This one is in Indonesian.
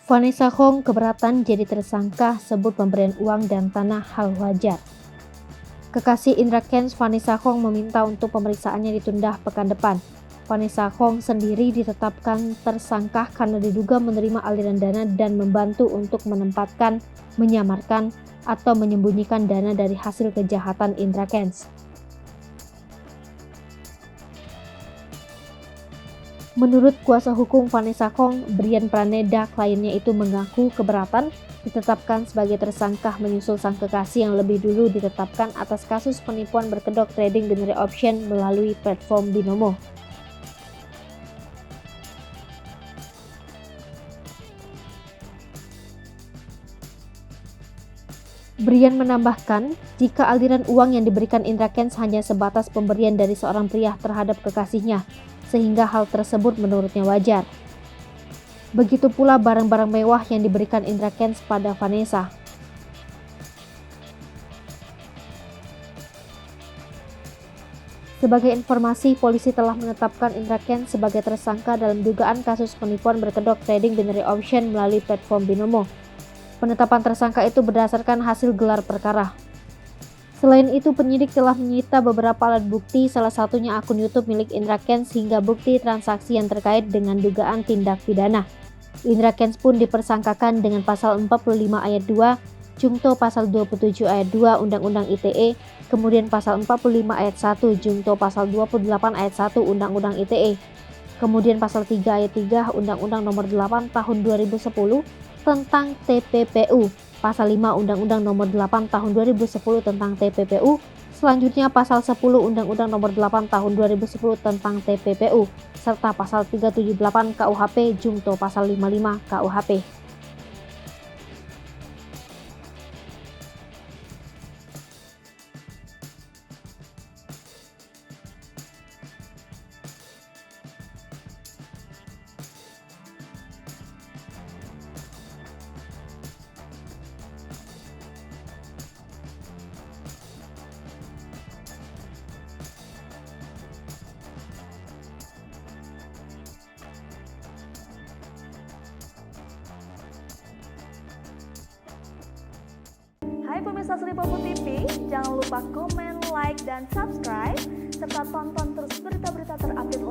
Vanessa Hong keberatan jadi tersangka, sebut pemberian uang dan tanah hal wajar. Kekasih Indra Kents, Vanessa Hong, meminta untuk pemeriksaannya ditunda pekan depan. Vanessa Hong sendiri ditetapkan tersangka karena diduga menerima aliran dana dan membantu untuk menempatkan, menyamarkan, atau menyembunyikan dana dari hasil kejahatan Indra Kents. Menurut kuasa hukum Vanessa Hong, Brian Praneda, kliennya itu mengaku keberatan ditetapkan sebagai tersangka menyusul sang kekasih yang lebih dulu ditetapkan atas kasus penipuan berkedok trading binary option melalui platform Binomo. Brian menambahkan, jika aliran uang yang diberikan Indra Kents hanya sebatas pemberian dari seorang pria terhadap kekasihnya, sehingga hal tersebut menurutnya wajar. Begitu pula barang-barang mewah yang diberikan Indra Kents pada Vanessa. Sebagai informasi, polisi telah menetapkan Indra Kents sebagai tersangka dalam dugaan kasus penipuan berkedok trading binary option melalui platform Binomo. Penetapan tersangka itu berdasarkan hasil gelar perkara. Selain itu, penyidik telah menyita beberapa alat bukti, salah satunya akun YouTube milik Indra Kents hingga bukti transaksi yang terkait dengan dugaan tindak pidana. Indra Kents pun dipersangkakan dengan pasal 45 ayat 2, Jungto pasal 27 ayat 2 Undang-Undang ITE, kemudian pasal 45 ayat 1, Jungto pasal 28 ayat 1 Undang-Undang ITE, kemudian pasal 3 ayat 3 Undang-Undang Nomor 8 Tahun 2010 tentang TPPU, pasal 5 Undang-Undang Nomor 8 Tahun 2010 tentang TPPU, selanjutnya pasal 10 Undang-Undang Nomor 8 Tahun 2010 tentang TPPU, serta pasal 378 KUHP Jungto pasal 55 KUHP. Hai pemirsa Sri Popo TV, jangan lupa komen, like, dan subscribe, serta tonton terus berita-berita terupdate